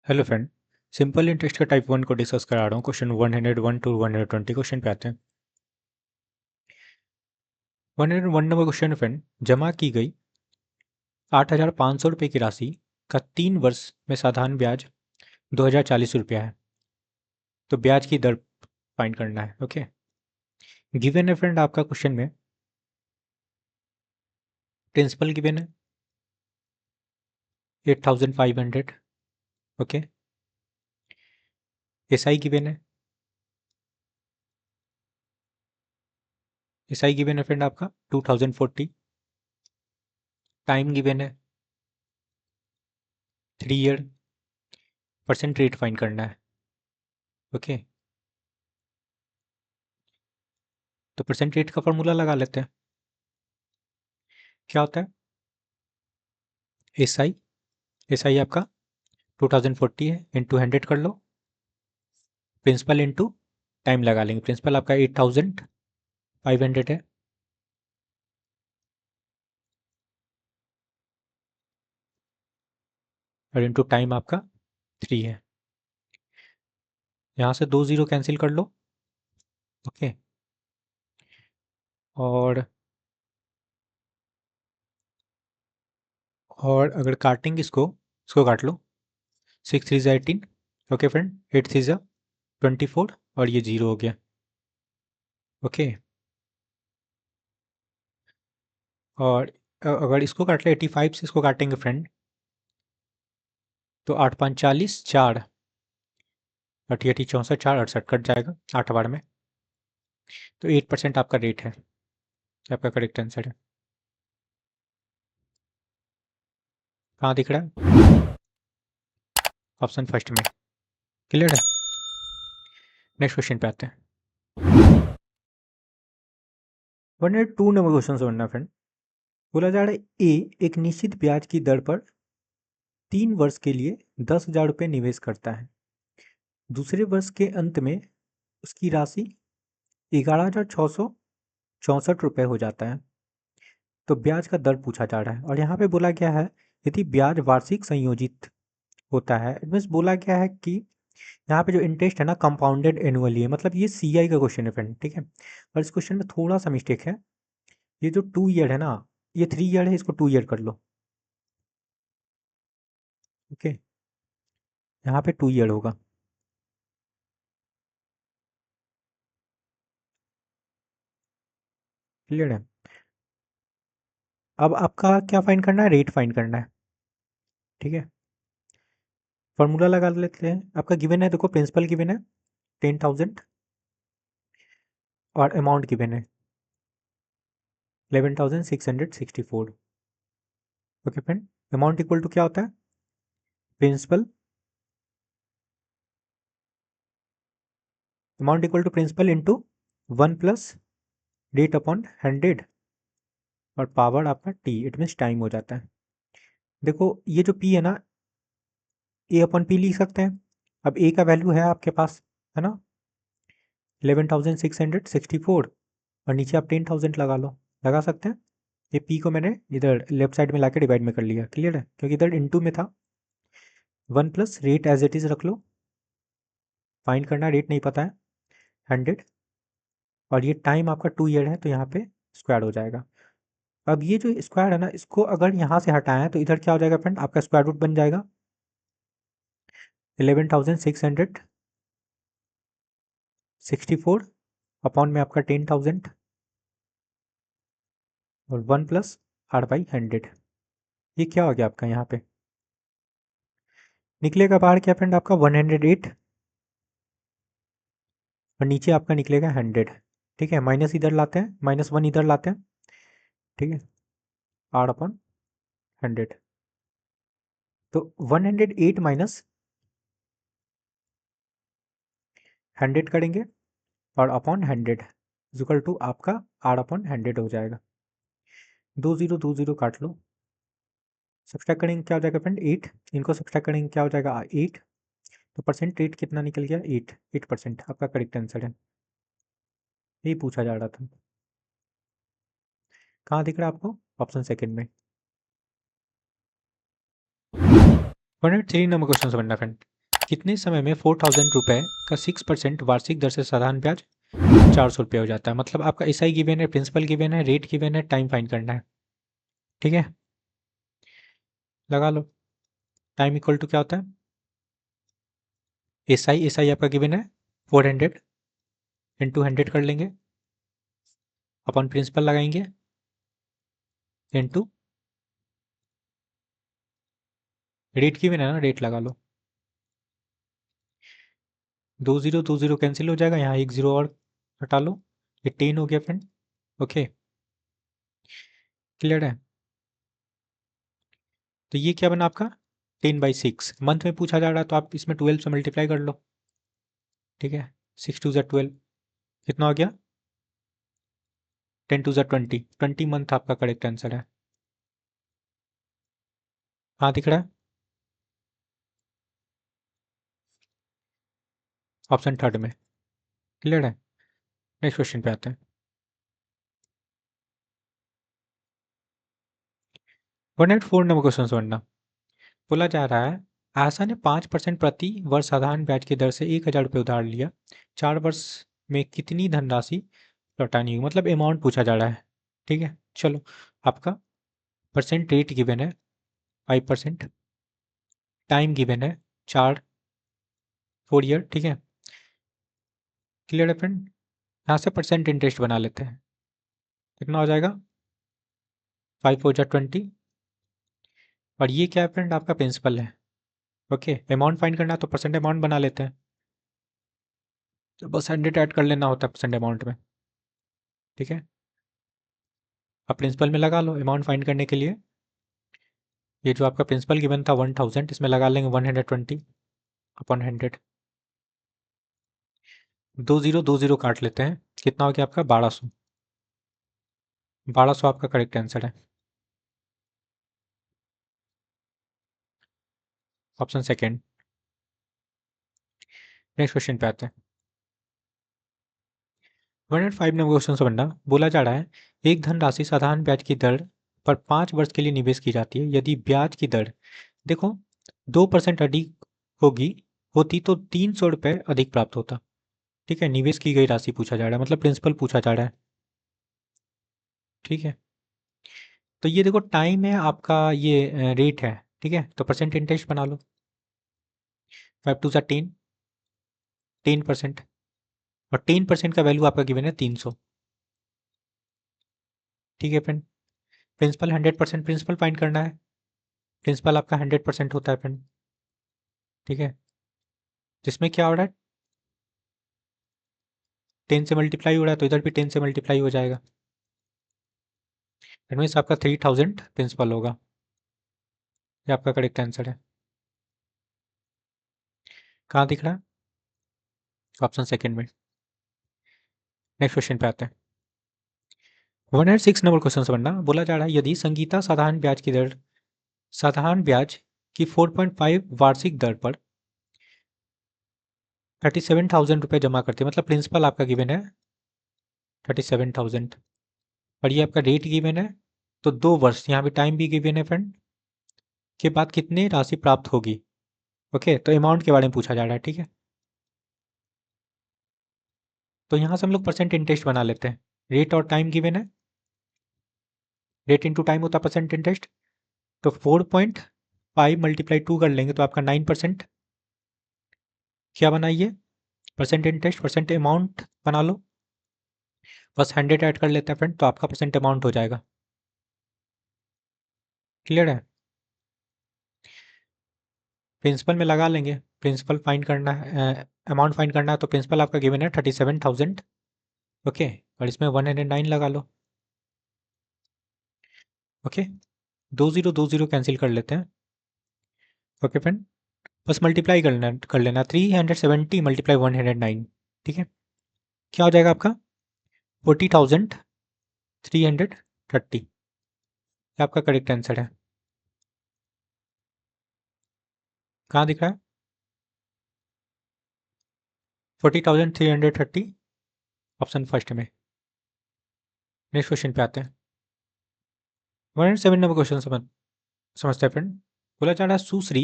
Hello friend. Simple interest का type 1 को discuss करा रहा हूँ। क्वेश्चन 101 टू 120 क्वेश्चन पे आते हैं। 101 नंबर क्वेश्चन है फ्रेंड। जमा की गई 8,500 रुपये की राशि का 3 वर्ष में साधारण ब्याज 2,040 रुपया है। तो ब्याज की दर फाइंड करना है। ओके, गिवन है फ्रेंड आपका क्वेश्चन में प्रिंसिपल गिवन है 8,500। ओके, एसआई गिवन है, एसआई गिवन है फ्रेंड आपका 2,040। टाइम गिवन है 3 ईयर। परसेंट रेट फाइंड करना है। ओके, तो परसेंट रेट का फॉर्मूला लगा लेते हैं। क्या होता है एसआई? एसआई आपका 2040 है, इंटू 100 कर लो। प्रिंसिपल इंटू टाइम लगा लेंगे। प्रिंसिपल आपका 8,500 है, और इंटू टाइम आपका 3 है। यहाँ से 2 0 कैंसिल कर लो। ओके, और अगर काटेंगे इसको काट लो। 6 3 18। ओके फ्रेंड, 8 3 24, और ये 0 हो गया। ओके, और अगर इसको काट ले 85 से इसको काटेंगे फ्रेंड, तो 8 5 40, 4 अठी 64, 4 68 कट जाएगा 8 बार में। तो 8% आपका रेट है, आपका करेक्ट आंसर है। कहाँ दिख रहा है? ऑप्शन फर्स्ट में। क्लियर है? नेक्स्ट क्वेश्चन पे आते हैं। 102 नंबर क्वेश्चन से बनना फ्रेंड। बोला जा रहा है ए एक निश्चित ब्याज की दर पर 3 वर्ष के लिए 10,000 रुपये निवेश करता है। दूसरे वर्ष के अंत में उसकी राशि 11,664 रुपये हो जाता है। तो ब्याज का दर पूछा जा रहा है, और यहाँ पे बोला गया है यदि ब्याज वार्षिक संयोजित होता है। इट मीन्स बोला गया है कि यहाँ पे जो इंटरेस्ट है ना कंपाउंडेड एनुअली है। मतलब ये सीआई का क्वेश्चन है फ्रेंड, ठीक है। और इस क्वेश्चन में थोड़ा सा मिस्टेक है। ये जो 2 ईयर है ना, ये 3 ईयर है, इसको 2 ईयर कर लो। ओके, यहाँ पे 2 ईयर होगा। क्लियर है? अब आपका क्या फाइंड करना है? रेट फाइंड करना है। ठीक है, फॉर्मूला लगा लेते हैं। आपका गिवन है, देखो प्रिंसिपल गिवन है 10,000, और अमाउंट गिवन है 11,664। Okay friend, amount equal to क्या होता है? Principal, amount equal to principal into 1 plus rate upon 100, और पावर आपका टी, इट मीन्स टाइम हो जाता है। देखो ये जो पी है ना, ए अपॉन पी लिख सकते हैं। अब ए का वैल्यू है आपके पास, है ना 11,664, और नीचे आप 10,000 लगा लो, लगा सकते हैं। ये पी को मैंने इधर लेफ्ट साइड में लाके डिवाइड में कर लिया। क्लियर है? क्योंकि इधर इनटू में था। 1 plus rate as it is रख लो। फाइंड करना, रेट नहीं पता है, 100, और ये टाइम आपका 2 ईयर है, तो यहाँ पे स्क्वायर हो जाएगा। अब ये जो स्क्वायर है ना, इसको अगर यहाँ से हटाएं तो इधर क्या हो जाएगा फ्रेंड? आपका स्क्वायर रूट बन जाएगा 11,664 अपॉन में आपका 10,000, और 1 प्लस R/100। ये क्या हो गया आपका? यहाँ पे निकलेगा बाहर क्या फ्रेंड? आपका 108, और नीचे आपका निकलेगा 100। ठीक है, माइनस इधर लाते हैं, -1 इधर लाते हैं। ठीक है, R/100। तो 108 माइनस 100 करेंगे, और अपॉन 100 इक्वल टू आपका R/100 हो जाएगा। 2 0 2 0 काट लो। सब्सट्रैक्ट करेंगे क्या हो जाएगा फ्रेंड? 8। इनको सब्सट्रैक्ट करेंगे क्या हो जाएगा? 8। तो परसेंट रेट कितना निकल गया? 8% आपका करेक्ट आंसर है। यही पूछा जा रहा था। कहाँ दिख रहा है आपको? ऑप्शन सेकंड में। 103 नंबर क्वेश्चन से बनना फ्रेंड। कितने समय में 4,000 रुपये का 6% वार्षिक दर से साधारण ब्याज 400 रुपये हो जाता है। मतलब आपका एसआई गिवन है, प्रिंसिपल गिवन है, रेट गिवन है, टाइम फाइंड करना है। ठीक है, लगा लो। टाइम इक्वल टू क्या होता है, एसआई आपका गिवन है 400 इंटू 100 कर लेंगे, अपन प्रिंसिपल लगाएंगे इंटू रेट गिवन है ना, रेट लगा लो। 2 0 कैंसिल हो जाएगा, यहाँ 1 0 और हटा लो, ये 10 हो गया फ्रेंड। ओके, क्लियर है। तो ये क्या बना आपका 10/6। मंथ में पूछा जा रहा है तो आप इसमें 12 से मल्टीप्लाई कर लो। ठीक है, 6 2 12, कितना हो गया 10 2 20, 20 मंथ आपका करेक्ट आंसर है। हाँ दिख रहा है, ऑप्शन थर्ड में। क्लियर है, नेक्स्ट क्वेश्चन पे आते हैं। 104 नंबर क्वेश्चन समझना। बोला जा रहा है आशा ने 5% प्रति वर्ष साधारण ब्याज की दर से 1,000 रुपये उधार लिया, 4 वर्ष में कितनी धनराशि लौटानी होगी। मतलब अमाउंट पूछा जा रहा है। ठीक है, चलो आपका परसेंट रेट गिवन है 5%, टाइम गिवन है 4 ईयर। ठीक है, क्लियर है फ्रेंड। यहाँ से परसेंट इंटरेस्ट बना लेते हैं, कितना हो जाएगा 5 4 20, और ये क्या है फ्रेंड आपका प्रिंसिपल है। ओके, अमाउंट फाइंड करना है तो परसेंट अमाउंट बना लेते हैं, तो बस 100 ऐड कर लेना होता है परसेंट अमाउंट में। ठीक है, अब प्रिंसिपल में लगा लो अमाउंट फाइंड करने के लिए। ये जो आपका प्रिंसिपल गिवन था 1000, इसमें लगा लेंगे 120 अपॉन 100। 2 0 काट लेते हैं, कितना हो गया आपका 1200। 1200 आपका करेक्ट आंसर है, ऑप्शन सेकेंड। नेक्स्ट क्वेश्चन पे आते हैं। 105 नंबर क्वेश्चन से बनना। बोला जा रहा है एक धनराशि साधारण ब्याज की दर पर 5 वर्ष के लिए निवेश की जाती है। यदि ब्याज की दर देखो 2% अधिक होगी होती तो 300 रुपये अधिक प्राप्त होता। ठीक है, निवेश की गई राशि पूछा जा रहा है, मतलब प्रिंसिपल पूछा जा रहा है। ठीक है, तो ये देखो टाइम है आपका, ये रेट है। ठीक है, तो परसेंट इंटरेस्ट बना लो। 5 2 10, 10%, और 10% का वैल्यू आपका गिवन है 300। ठीक है फ्रेंड, प्रिंसिपल 100% प्रिंसिपल फाइंड करना है। प्रिंसिपल आपका 100% होता है फ्रेंड। ठीक है, जिसमें क्या हो रहा है 10 से मल्टीप्लाई हो रहा है, तो इधर भी 10 से मल्टीप्लाई हो जाएगा। दैट मीन्स आपका 3000 प्रिंसिपल होगा। ये आपका करेक्ट आंसर है। कहाँ दिख रहा है, ऑप्शन सेकेंड में। नेक्स्ट क्वेश्चन पे आते हैं। 106 नंबर क्वेश्चन समझना। बोला जा रहा है यदि संगीता साधारण ब्याज की 4.5 वार्षिक दर पर 37,000 रुपये जमा करते हैं, मतलब प्रिंसिपल आपका गिवन है 37,000, और ये आपका रेट गिवन है, तो 2 वर्ष, यहाँ पे टाइम भी गिवन है फ्रेंड, के बाद कितनी राशि प्राप्त होगी। ओके, तो अमाउंट के बारे में पूछा जा रहा है। ठीक है, तो यहाँ से हम लोग परसेंट इंटरेस्ट बना लेते हैं। रेट और टाइम गिवन है, रेट इंटू टाइम होता है परसेंट इंटरेस्ट, तो 4.5 मल्टीप्लाई 2 कर लेंगे तो आपका 9%। क्या बनाइए परसेंट इंटरेस्ट, परसेंट अमाउंट बना लो, बस 100 ऐड कर लेते हैं फ्रेंड, तो आपका परसेंट अमाउंट हो जाएगा। क्लियर है, प्रिंसिपल में लगा लेंगे, प्रिंसिपल फाइंड करना है, अमाउंट फाइंड करना है, तो प्रिंसिपल आपका गिवन है 37,000। ओके, और इसमें 109 लगा लो। ओके, 2 0 कैंसिल कर लेते हैं। ओके फ्रेंड, बस मल्टीप्लाई कर लेना 370 मल्टीप्लाई 109। ठीक है, क्या हो जाएगा आपका 40,330। ये आपका करेक्ट आंसर है। कहाँ दिख रहा है 40,330, ऑप्शन फर्स्ट में। नेक्स्ट क्वेश्चन पे आते हैं। 107 नंबर क्वेश्चन समझते हैं फ्रेंड। बोला जा रहा है सुश्री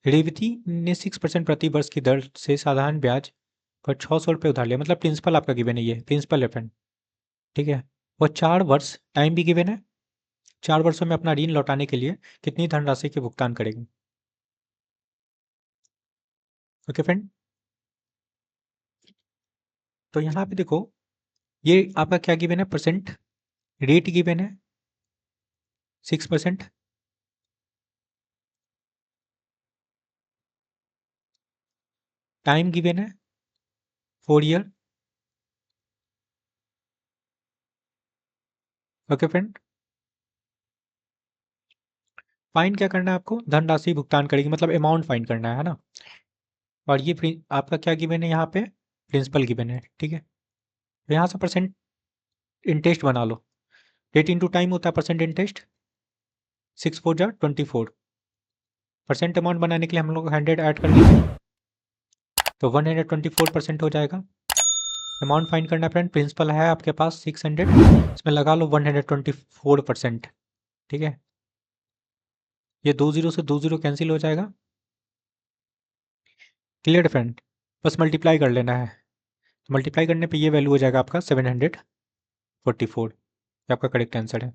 रेवती ने 6% प्रति वर्ष की दर से साधारण ब्याज पर 600 रुपये उधार लिया, मतलब प्रिंसिपल आपका गिवन है, ये प्रिंसिपल है फ्रेंड, ठीक है। और 4 वर्ष टाइम भी गिवन है, 4 वर्षों में अपना ऋण लौटाने के लिए कितनी धनराशि के भुगतान करेगी। ओके फ्रेंड, तो यहाँ पे देखो ये आपका क्या गिवन है, परसेंट रेट गिवन है 6%, टाइम गिवन है 4 ईयर। ओके फ्रेंड, फाइन क्या करना है आपको, धनराशि भुगतान करेगी, मतलब अमाउंट फाइन करना है ना। और ये आपका क्या गिवन है यहाँ पे, प्रिंसिपल गिवन है, ठीक है। तो यहाँ से परसेंट इंटरेस्ट बना लो, रेट इंटू टाइम होता है परसेंट इंटरेस्ट, 6 4 जा 24, परसेंट अमाउंट बनाने के लिए हम लोग 100 ऐड कर लेंगे, तो 124% हो जाएगा। अमाउंट फाइंड करना फ्रेंड, प्रिंसिपल है आपके पास 600, इसमें लगा लो 124%, ठीक है। ये 2 0 से 2 0 कैंसिल हो जाएगा, क्लियर फ्रेंड। बस मल्टीप्लाई कर लेना है, मल्टीप्लाई करने पे ये वैल्यू हो जाएगा आपका 744, ये आपका करेक्ट आंसर है।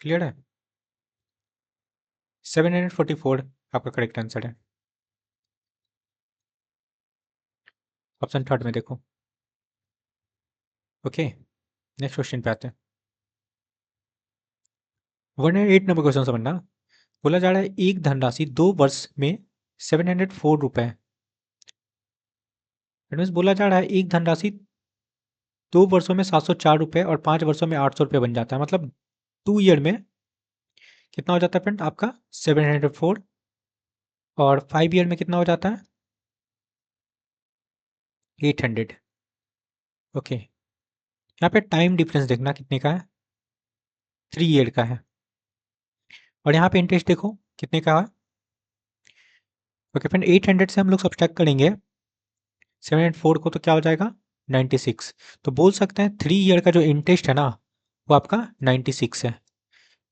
क्लियर है, 744 आपका करेक्ट आंसर है। ऑप्शन थर्ड में देखो। ओके, नेक्स्ट क्वेश्चन पे आते हैं। 108 नंबर क्वेश्चन समझना। बोला जा रहा है एक धनराशि 2 वर्ष में 704 रुपए, बोला जा रहा है एक धनराशि 2 वर्षों में 704 रुपए और 5 वर्षों में 800 रुपये बन जाता है, मतलब 2 ईयर में कितना हो जाता है फ्रेंड आपका 704, और 5 ईयर में कितना हो जाता है 800। ओके, यहाँ पे टाइम डिफरेंस देखना कितने का है, 3 ईयर का है। और यहाँ पे इंटरेस्ट देखो कितने का है। ओके फ्रेंड, 800 से हम लोग सब्ट्रैक्ट करेंगे 704 को, तो क्या हो जाएगा 96। तो बोल सकते हैं 3 ईयर का जो इंटरेस्ट है ना वो आपका 96 है।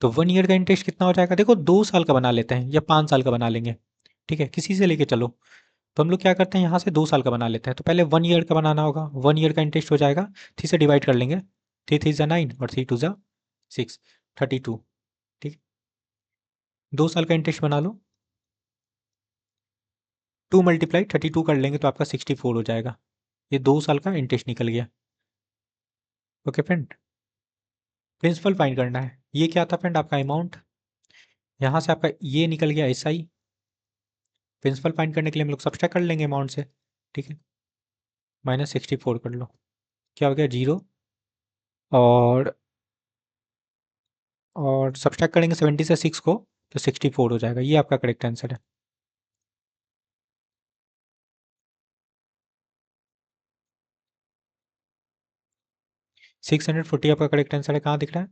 तो 1 ईयर का इंटरेस्ट कितना हो जाएगा, देखो 2 साल का बना लेते हैं या 5 साल का बना लेंगे, ठीक है, किसी से लेके चलो। तो हम लोग क्या करते हैं यहाँ से 2 साल का बना लेते हैं, तो पहले 1 ईयर का बनाना होगा, 1 ईयर का इंटरेस्ट हो जाएगा 3 से डिवाइड कर लेंगे, 3 3 जा 9 और 3 2 जा 6, 32, ठीक। 2 साल का इंटरेस्ट बना लो, 2 × 32 कर लेंगे तो आपका 64 हो जाएगा, ये 2 साल का इंटरेस्ट निकल गया। ओके फ्रेंड, प्रिंसिपल फाइंड करना है, ये क्या था फ्रेंड आपका अमाउंट, यहाँ से आपका ये निकल गया SI। प्रिंसिपल फाइंड करने के लिए हम लोग सब्सट्रैक्ट कर लेंगे अमाउंट से, ठीक है, -64 कर लो, क्या हो गया 0, और सब्सट्रैक्ट करेंगे 70 से 6 को तो 64 हो जाएगा, ये आपका करेक्ट आंसर है। $640 आपका करेक्ट आंसर है, कहाँ दिख रहा है,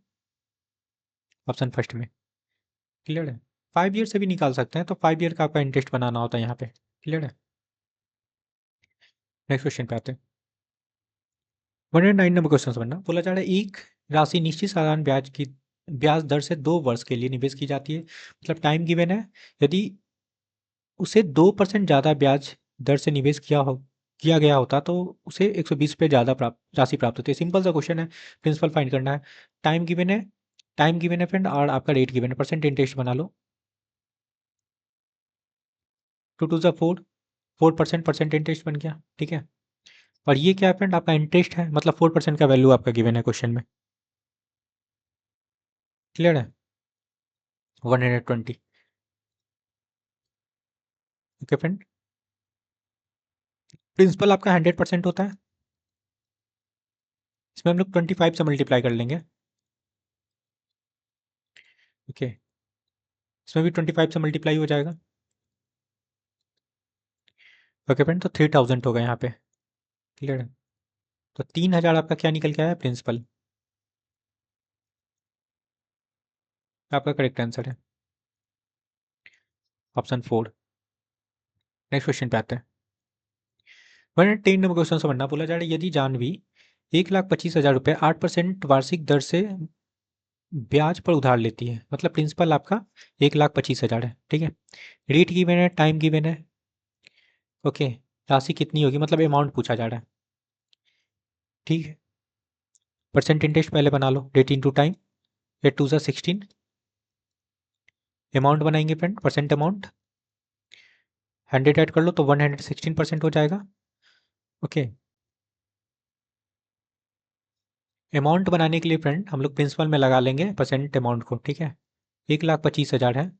ऑप्शन फर्स्ट में। क्लियर है, 5 ईयर से भी निकाल सकते हैं, तो 5 ईयर का आपका इंटरेस्ट बनाना होता है यहाँ पे। क्लियर है, नेक्स्ट क्वेश्चन पे आते हैं। 109 नंबर क्वेश्चन समझना। बोला जा रहा है एक राशि निश्चित साधारण ब्याज दर से 2 वर्ष के लिए निवेश की जाती है, मतलब टाइम गिवन है, यदि उसे 2% ज़्यादा ब्याज दर से निवेश किया गया होता तो उसे 120 पे ज़्यादा राशि प्राप्त होती है। सिंपल सा क्वेश्चन है, प्रिंसिपल फाइंड करना है, टाइम गिवन है फ्रेंड, और आपका रेट गिवन है, परसेंट इंटरेस्ट बना लो, 2 2 जा 4, 4% परसेंट इंटरेस्ट बन गया, ठीक है। और ये क्या है फ्रेंड आपका इंटरेस्ट है, मतलब 4% का वैल्यू आपका गिवन है क्वेश्चन में। क्लियर है, 120। ओके फ्रेंड, प्रिंसिपल आपका 100% होता है, इसमें हम लोग 25 से मल्टीप्लाई कर लेंगे, ओके, इसमें भी 25 से मल्टीप्लाई हो जाएगा। ओके फ्रेंड, तो 3000 होगा यहाँ पे। क्लियर है, तो 3000 आपका क्या निकल के आया प्रिंसिपल, आपका करेक्ट आंसर है ऑप्शन 4। नेक्स्ट क्वेश्चन पे आते हैं। 110 नंबर क्वेश्चन समझना। बोला जा रहा है यदि जानवी 1,25,000 रुपये 8% वार्षिक दर से ब्याज पर उधार लेती है, मतलब प्रिंसिपल आपका 1,25,000 है, ठीक है। रेट गिवन है, टाइम गिवन है, ओके। राशि कितनी होगी, मतलब अमाउंट पूछा जा रहा है, ठीक है। परसेंट इंटरेस्ट पहले बना लो, रेट इंटू टाइम, 8 2 16। अमाउंट बनाएंगे फ्रेंड, परसेंट अमाउंट 100 ऐड कर लो तो 116% हो जाएगा, ओके। अमाउंट बनाने के लिए फ्रेंड हम लोग प्रिंसिपल में लगा लेंगे परसेंट अमाउंट को, ठीक है। 1,25,000 है,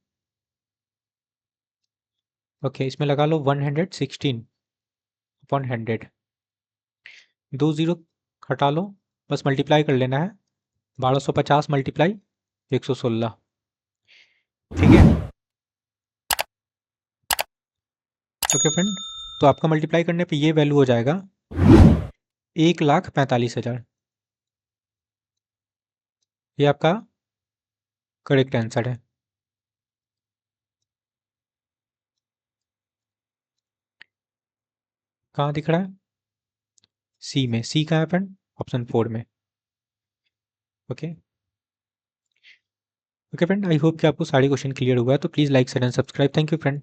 ओके। इसमें लगा लो 116/100, 2 0 हटा लो, बस मल्टीप्लाई कर लेना है, 1250 मल्टीप्लाई 116, ठीक है, ओके फ्रेंड। तो आपका मल्टीप्लाई करने पे ये वैल्यू हो जाएगा 1,45,000, ये आपका करेक्ट आंसर है। कहाँ दिख रहा है, सी में, सी कहाँ है फ्रेंड, ऑप्शन 4 में, okay. Okay friend, I hope कि आपको सारे क्वेश्चन क्लियर हुआ है, तो please like share and subscribe, thank you friend.